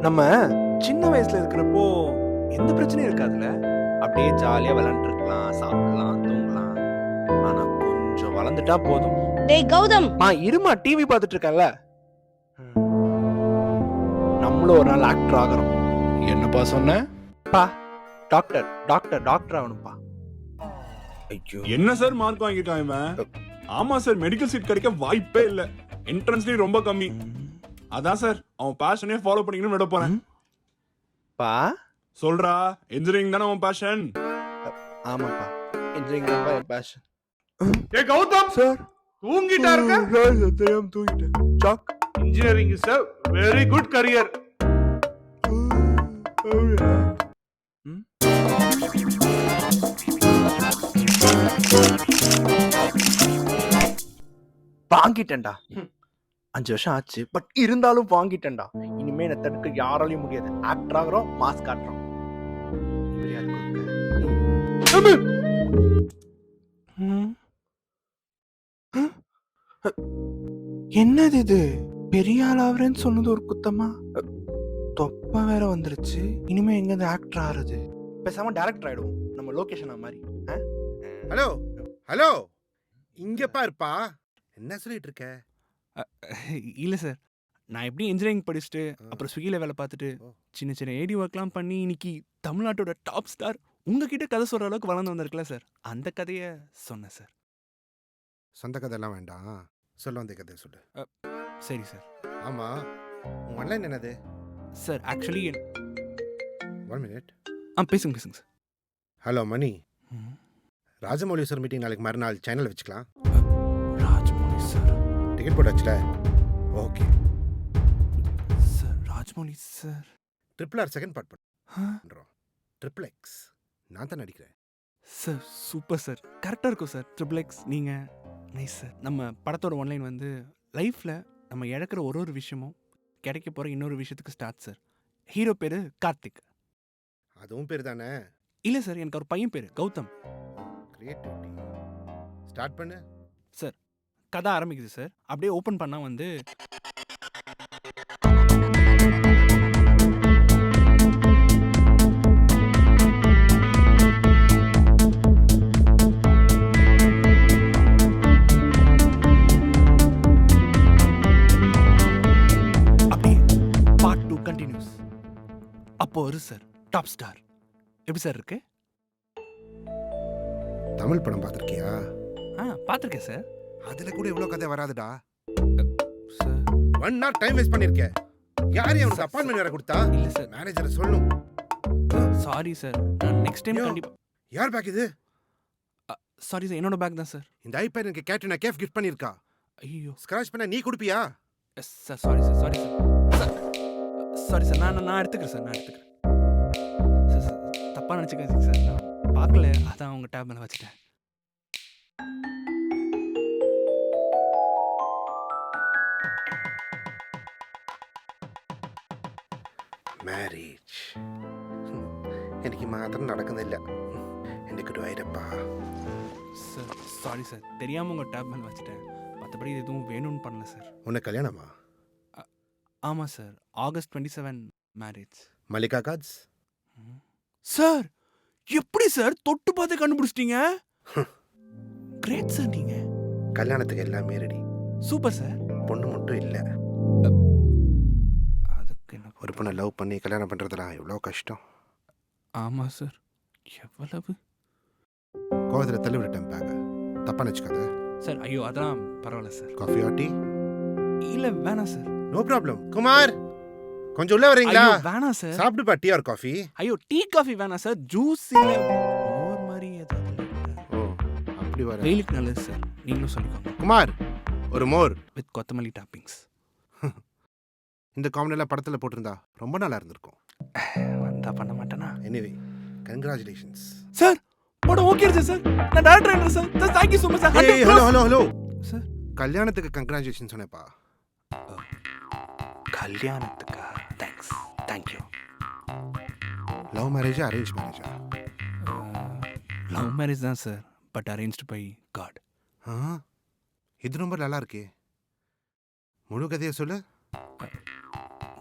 நம்ம சின்ன வயசுல இருக்கிறப்போ எந்த பிரச்சனையும் இருக்காதுல்ல. அப்படியே ஜாலியா விளையாண்டுருக்கலாம், சாப்பிடலாம், தூங்கலாம். ஆனா கொஞ்சம் வளர்ந்துட்டா போதும். டேய் கௌதம், இருமா, டிவி பார்த்துட்டு இருக்கேன்ல. நம்மளும் ஒரு நாள் ஆக்டர் ஆகிறோம். என்னப்பா சொன்ன? பா டாக்டர் டாக்டர் டாக்டர் ஆகணும்ப்பா. ஐயோ, என்ன சார் மார்க் வாங்கிட்டான் இவன்? ஆமா சார், மெடிக்கல் சீட் கிடைக்க வாய்ப்பே இல்ல. என்ட்ரன்ஸ்லயும் ரொம்ப கம்மி. அதான் சார் அவன் பேஷனே ஃபாலோ பண்ணிக்கணும்னு விட போறேன். பா சொல்றா, இன்ஜினியரிங் தானே அவன் பேஷன்? ஆமாப்பா, இன்ஜினியரிங் தான் என் பேஷன். ஏ கௌதம் சார் தூங்கிட்டா இருக்க? தெரியாம தூங்கிட்டேன். சாக் engineering is a very good career. வாங்கிட்டேன்டா. 5 வருஷம் ஆச்சு, பட் இருந்தாலும் வாங்கிட்டேன்டா. இனிமே என்ன தடுக்க யாராலையும் முடியாது. ஆக்டர் ஆகிறோம், மாஸ் காட்டுறோம். என்னது இது? பெரிய ஆளாவரேன்னு சொன்னது ஒரு குத்தமா? தொப்பா வேற வந்துருச்சு. இனிமே எங்க இருந்து ஆக்டர் ஆறது? பேசாம டைரக்டர் ஆயிடுவோம், நம்ம லொகேஷன் மாதிரி. ஹலோ ஹலோ, இங்க பாருப்பா. என்ன சொல்லிட்டு இருக்க? இல்லை சார், நான் எப்படி இன்ஜினியரிங் படிச்சுட்டு அப்புறம் ஸ்விக்கியில் வேலை பார்த்துட்டு சின்ன சின்ன ஏடி ஒர்க்லாம் பண்ணி இன்னைக்கு தமிழ்நாட்டோட டாப் ஸ்டார் உங்ககிட்ட கதை சொல்கிற அளவுக்கு வளர்ந்து வந்திருக்குல்ல சார், அந்த கதையை சொன்னேன் சார். சொந்த கதையெல்லாம் வேண்டாம், சொல்ல வந்த கதை சொல்லு. சரி சார். ஆமா, உன் ஆன்லைன் என்னது? Sir actually 1 minute. பேசுங்க பேசுங்க sir. Hello Mani, Rajamouli sir meeting நாளைக்கு மறுநாள் சேனல் வச்சுக்கலாம். ராஜ்மௌலி சார் டிக்கெட் போட்டாச்சுல? Okay sir. Rajmouli sir RRR second part பண்ணுறோம். XXX நான் தான் நடிக்கிறேன் சார். சூப்பர் சார், கரெக்டாக இருக்கும் சார். XXX நீங்கள் நைஸ் சார். நம்ம படத்தோட ஒன்லைன் வந்து லைஃப்பில் நம்ம இழக்கிற ஒரு விஷயமும் கிடைக்க போகிற இன்னொரு விஷயத்துக்கு ஸ்டார்ட் சார். ஹீரோ பேர் கார்த்திக். அதுவும் பேர் தானே? இல்லை சார், எனக்கு ஒரு பையன் பேர் கௌதம். கிரியேட்டிவிட்டி ஸ்டார்ட் பண்ணு சார். கதை ஆரம்பிக்குது சார். அப்படியே ஓப்பன் பண்ணால் வந்து அப்படியே பார்ட் 2 கண்டினியூஸ். அப்போ ஒரு சார் டாப் ஸ்டார். எப்படி சார் இருக்கு? தமிழ் படம் பார்த்துருக்கியா? பார்த்துருக்கேன் சார். அதுல கூட இவ்வளோ கதை வராதுடா. சார் 1 hour டைம் வேஸ்ட் பண்ணிருக்க. யார் அவனுக்கு அப்பாயின்மெண்ட் வேற கொடுத்தா? இல்லை சார். மேனேஜரை சொல்லணும். சாரி சார், நான் நெக்ஸ்ட் டைம் யோ. கண்டிப்பாக. யார் பேக் இது? சாரி சார், என்னோட பேக் தான் சார். இந்த ஐபேட் எனக்கு கேட்ரினா கேஃப் கிஃப்ட் பண்ணிருக்கா. ஐயோ ஸ்கிராச் பண்ண நீ கொடுப்பியா? Sir. Sorry sir, sorry sir. Sorry sir, நான் எடுத்துக்கிறேன் சார், நான் எடுத்துக்கிறேன் சார். சார் தப்பாக நினச்சிக்காதீங்க சார், நான் பார்க்கல, அதான் உங்கள் டேப் மேலே வச்சுட்டேன். മാരേജ് എനിക്ക് മാത്രം നടക്കുന്നില്ല. എൻ്റെ ഗുരുവായൂരപ്പാ. சார் சாரி சார், தெரியாமல் உங்கள் டேப் மேலே வச்சுட்டேன். மற்றபடி இது எதுவும் வேணும்னு பண்ணல சார். உனக்கு கல்யாணமா? ஆமாம் sir, August 27 marriage. Mallika cards? Sir எப்படி சார் தொட்டு பார்த்து கண்டுபிடிச்சிட்டீங்க? கிரேட் சார், நீங்கள் கல்யாணத்துக்கு எல்லாமே ரெடி. Super sir. பொண்ணு மட்டும் இல்லை. அதுக்கு என்ன? ஒரு பொண்ணை லவ் பண்ணி கல்யாணம் பண்ணுறதுலாம் எவ்வளோ கஷ்டம். ஆமாம் சார், எவ்வளவு கோவத்தில் தள்ளி விட்டுட்டேன் பேக. தப்பாக நினச்சிக்காத சார். ஐயோ அதெல்லாம் பரவாயில்ல சார். Coffee or tea? இல்லை வேணாம் சார். No problem. குமார் கொஞ்சம் உள்ள வரீங்களா? ஐயோ வேணாம் சார். சாப்பிட்டுப்பா டீ ஆர் காஃபி? ஐயோ டீ காஃபி வேணாம் சார். ஜூஸ் இல்லை, மோர் மாதிரி ஏதாவது. ஓ அப்படி வர. வெயிலுக்கு நல்லது சார், நீங்களும் சொல்லிக்கோங்க. குமார் ஒரு மோர் வித் கொத்தமல்லி டாப்பிங்ஸ். இந்த காமெடியெல்லாம் படத்தில் போட்டிருந்தா ரொம்ப நல்லா இருந்திருக்கும். வந்தா பண்ண மாட்டேனா? Anyway congratulations sir. படம் ஓகே சார், நான் டைரக்டர் ஆயிட்டேன் sir. Sir thank you so much sir. Hello hello hello sir. கல்யாணத்துக்கு கங்க்ராச்சுலேஷன் சொன்னேப்பா. கல்யாணத்துக்கா? Thanks, thank you. லவ் மேரேஜா அரேஞ்ச் மேரேஜா? லவ் மேரேஜ் தான் sir, but arranged by God. இது ரொம்ப நல்லா இருக்கே. முழு கதையை சொல்லு.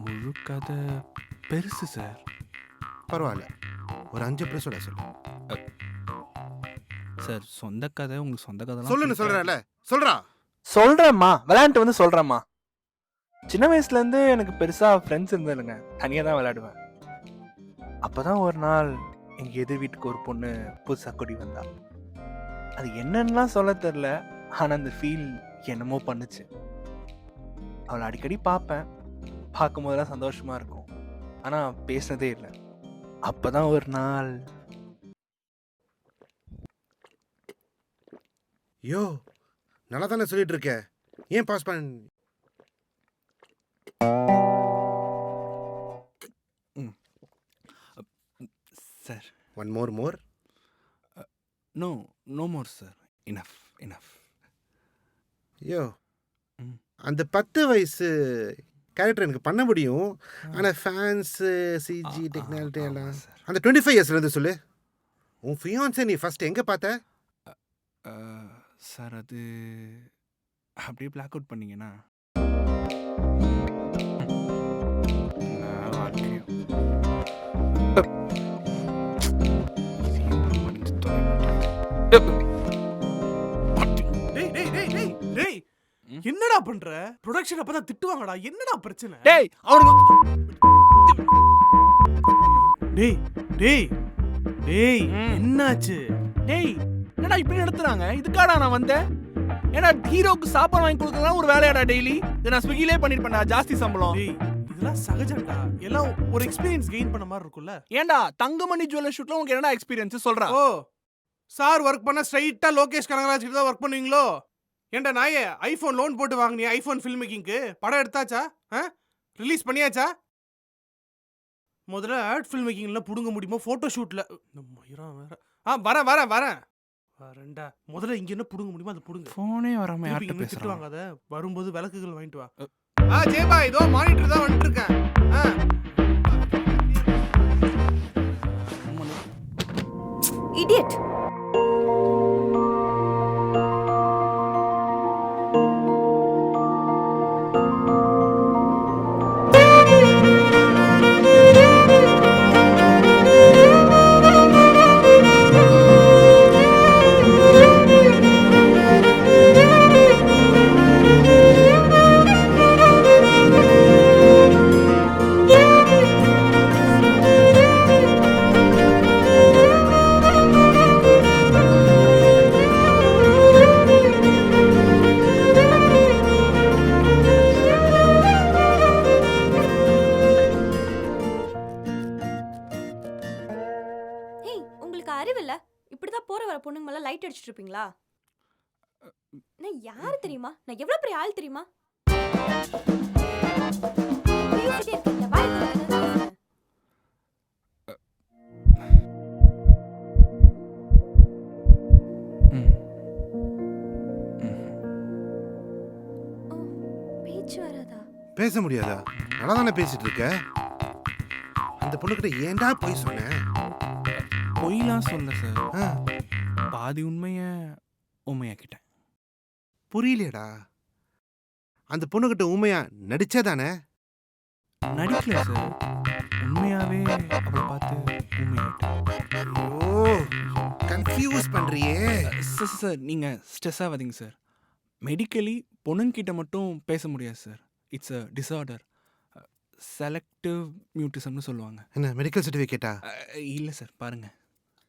முழு கதை பெருசு சார். பரவாயில்ல, ஒரு 5 எபிசோட சொல்லு. சார் சொந்த கதை, உங்களுக்கு சொந்த கதை சொல்லுன்னு சொல்றேன்ல, சொல்றா. சொல்றேம்மா, விளையாண்டு வந்து சொல்றேம்மா. சின்ன வயசுல இருந்து எனக்கு பெருசா ஃப்ரெண்ட்ஸ் இருந்ததுங்க. தனியா தான் விளையாடுவேன். அப்பதான் ஒரு நாள் எங்க எதிர் வீட்டுக்கு ஒரு பொண்ணு புதுசா குடி வந்தா. அது என்னன்னுலாம் சொல்ல தெரியல, ஆனா அந்த ஃபீல் என்னமோ பண்ணுச்சு. அவளை அடிக்கடி பார்ப்பேன். பார்க்கும் போதெல்லாம் சந்தோஷமா இருக்கும். ஆனா பேசுனதே இல்லை. அப்பதான் ஒரு நாள் யோ, நல்லா தானே சொல்லிட்டு இருக்க, ஏன் பாஸ் பண்ண? Sir. One more. No more sir. Enough. யோ, ம். அந்த 10 வயசு கேரக்டர் எனக்கு பண்ண முடியும். ஆனால் ஃபேன்ஸு, சிஜி, டெக்னாலிட்டி எல்லாம் அந்த 25 இயர்ஸ்ல இருந்து சொல்லு. உன் ஃபியான்ஸை நீ ஃபர்ஸ்ட் எங்கே பார்த்த? சார் அது அப்படியே பிளாக் அவுட் பண்ணீங்கன்னா என்னடா பண்ற? ப்ரொடக்ஷன் அப்பதான் திட்டுவாங்கடா. என்னடா பிரச்சனை? டேய் அவனுக்கு டேய் டேய் டேய் என்னாச்சு? டேய் என்னடா இப்படி நடத்துறாங்க? இதுக்காடா நான் வந்தேன்? ஏன்னா ஹீரோக்கு சாப்பாடு வாங்கி கொடுக்கலாம் ஒரு வேலையாடா டெய்லி? இதை நான் ஸ்விக்கிலே பண்ணிருப்பேன்டா, ஜாஸ்தி சம்பளம். டேய் இதெல்லாம் சகஜம்டா. எல்லாம் ஒரு எக்ஸ்பீரியன்ஸ் கெயின் பண்ண மாதிரி இருக்கும்ல. ஏன்டா தங்கமணி ஜுவல்லர் ஷூட்ல உங்களுக்கு என்னடா எக்ஸ்பீரியன்ஸ் சொல்றா? ஓ, சார் ஒர்க் பண்ண ஸ்ட்ரைட்டா லோகேஷ் கனகராஜ் கிட்ட தான் ஒர்க் பண்ணுவீங்களோ? ஏன்டா நாயே, ஐபோன் லோன் போட்டு வாங்கினியா? ஐபோன் ஃபில்ம் மேக்கிங்க்கு படம் எடுத்தாச்சா? ரிலீஸ் பண்ணியாச்சா? முதல்ல ஆட் ஃபில்ம் மேக்கிங்ல புடுங்க முடியுமா? போட்டோ ஷூட்ல வரேன்டா. முதல்ல இங்க என்ன புடுங்க முடியுமா அதை புடுங்க. போனே வராம யார்கிட்ட திட்டு பேசுறாங்க? வாங்காத. வரும்போது விளக்குகள் வாங்கிட்டு வா. ஜெயபா, இதோ மானிட்டர் தான் வந்துட்டு இருக்கேன். இடியட். அறிவில்ல? இப்படிதான் போற வர பொண்ணுங்க மேல லைட் அடிச்சிட்டு இருப்பீங்களா? நான் யாரு தெரியுமா? நான் எவ்வளவு பெரிய ஆள் தெரியுமா? பேசிட்டே இருக்கீங்க, வாய் திறந்து. பேச்சு வராதா? பேச முடியாதா? நல்லா தானே பேசிட்டு இருக்க. அந்த பொண்ணுகிட்ட ஏன்டா போய் சொன்னேன்? பொய்லாம் சொல்ல சார். பாதி உண்மைய உண்மையாக்கிட்டேன். புரியலையடா. அந்த பொண்ணுகிட்ட உண்மையா நடிச்சதானே? நடிக்கல சார், உண்மையாவே அவளை பார்த்து உண்மையாயிட்டேன். ஐயோ, கன்ஃபியூஸ் பண்றியே. சார் நீங்க ஸ்ட்ரெஸ் ஆகாதீங்க சார். மெடிக்கலி பொண்ணுங்கிட்ட மட்டும் பேச முடியாது sir. It's a disorder. Selective மியூட்டிசம்னு சொல்லுவாங்க. என்ன மெடிக்கல் சர்டிஃபிகேட்டா? இல்லை சார், பாருங்க.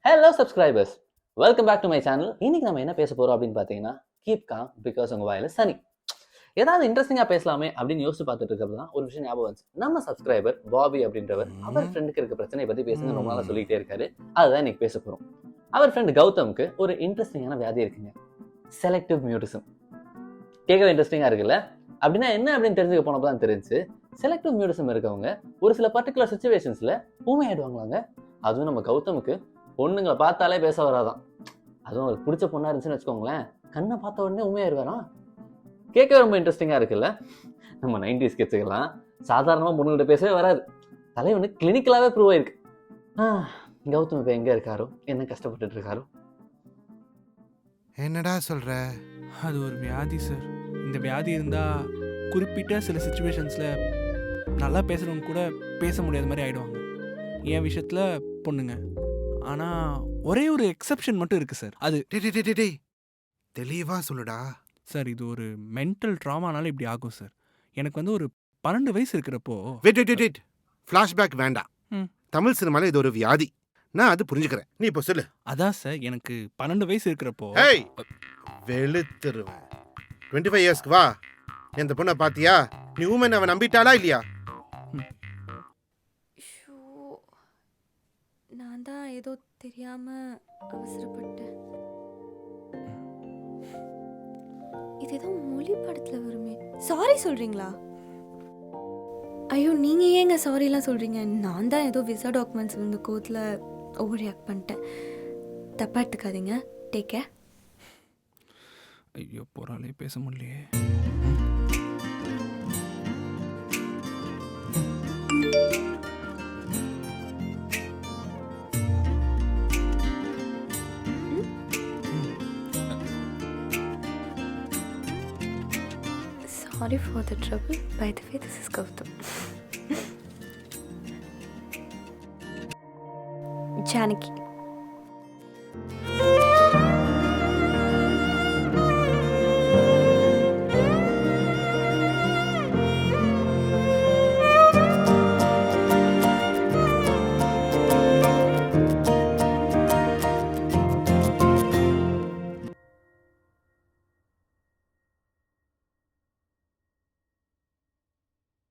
Hello subscribers, welcome back to my channel. இன்னைக்கு நம்ம என்ன பேச போறோம் அப்படின்னு பார்த்தீங்கன்னா, கீப் காம் பிகாஸ் உங்க வாயில சனி. ஏதாவது இன்ட்ரெஸ்டிங்காக பேசலாமே அப்படின்னு யோசிச்சு பார்த்துட்டு இருக்கிறது தான் ஒரு விஷயம் ஞாபகம் வந்துச்சு. நம்ம சப்ஸ்கிரைபர் பாபி அப்படின்றவர் அவர் ஃப்ரெண்டுக்கு இருக்க பிரச்சனையை பற்றி பேசுங்க ரொம்ப நாளாக சொல்லிக்கிட்டே இருக்காரு. அதுதான் இன்னைக்கு பேச போகிறோம். அவர் ஃப்ரெண்டு கௌதமுக்கு ஒரு இன்ட்ரெஸ்டிங்கான வியாதி இருக்குங்க, செலக்டிவ் மியூட்டிசம். கேட்கவே இன்ட்ரெஸ்டிங்காக இருக்குல்ல? அப்படின்னா என்ன அப்படின்னு தெரிஞ்சுக்க போனப்போ தான் தெரிஞ்சு, செலக்டிவ் மியூட்டிசம் இருக்கவங்க ஒரு சில பர்டிகுலர் சுச்சுவேஷன்ஸில் ஊமையாயிடுவாங்களாங்க. அதுவும் நம்ம கௌதமுக்கு பொண்ணுங்களை பார்த்தாலே பேச வராதான். அதுவும் அவருக்கு பிடிச்ச பொண்ணா இருந்துச்சுன்னு வச்சுக்கோங்களேன், கண்ணை பார்த்த உடனே உண்மையாயிருவாராம். கேட்கவே ரொம்ப இன்ட்ரெஸ்டிங்காக இருக்குல்ல? நம்ம 90s கிட்ஸுக்கெல்லாம் சாதாரணமாக பொண்ணுகிட்ட பேசவே வராது. தலைவனுக்கு கிளினிக்கலாகவே ப்ரூவ் ஆயிருக்கு. கௌதம் இப்போ எங்கே இருக்காரோ, என்ன கஷ்டப்பட்டுட்டு இருக்காரோ. என்னடா சொல்ற? அது ஒரு வியாதி சார். இந்த வியாதி இருந்தால் குறிப்பிட்ட சில சுச்சுவேஷன்ஸில் நல்லா பேசுகிறவங்க கூட பேச முடியாத மாதிரி ஆயிடுவாங்க. என் விஷயத்துல பொண்ணுங்க. ஆனா ஒரே ஒரு எக்ஸெப்ஷன் மட்டும் இருக்கு சார். அது டேய் தெளிவா சொல்லுடா. சார் இது ஒரு மென்டல் ட்ராமானால இப்படி ஆகும் சார். எனக்கு வந்து ஒரு 12 வயசு இருக்கிறப்போ வெயிட் ஃப்ளாஷ்பேக் வேண்டாம். ம். தமிழ் சினிமால இது ஒரு வியாதி. நான் அது புரிஞ்சுக்கிறேன். நீ இப்போ சொல்லு. அதான் சார் எனக்கு 12 வயசு இருக்கிறப்போ ஏய் வெளுத்துருவேன். 25 இயர்ஸ்க்கு வா. நீ அந்த பொண்ணை பாத்தியா? நீ ஊமன் அவன் நம்பிட்டாளா இல்லையா? ஷோ, நான் தான் ஏதோ தெரியாம அவசரப்பட்டேன். இது ஏதோ மொழி படத்துல வருமே. சாரி சொல்றீங்களா? ஐயோ நீங்க ஏங்க சாரி எல்லாம் சொல்றீங்க? நான் தான் ஏதோ விசா டாக்குமெண்ட்ஸ் வந்து கோர்ட்ல ஓவர் ரியாக்ட் பண்ணிட்டேன். தப்பா எடுத்துக்காதீங்க. Take care. ஐயோ போறாலே பேச முடியலையே. Sorry for the trouble. By the way, this is Gautam. Janaki.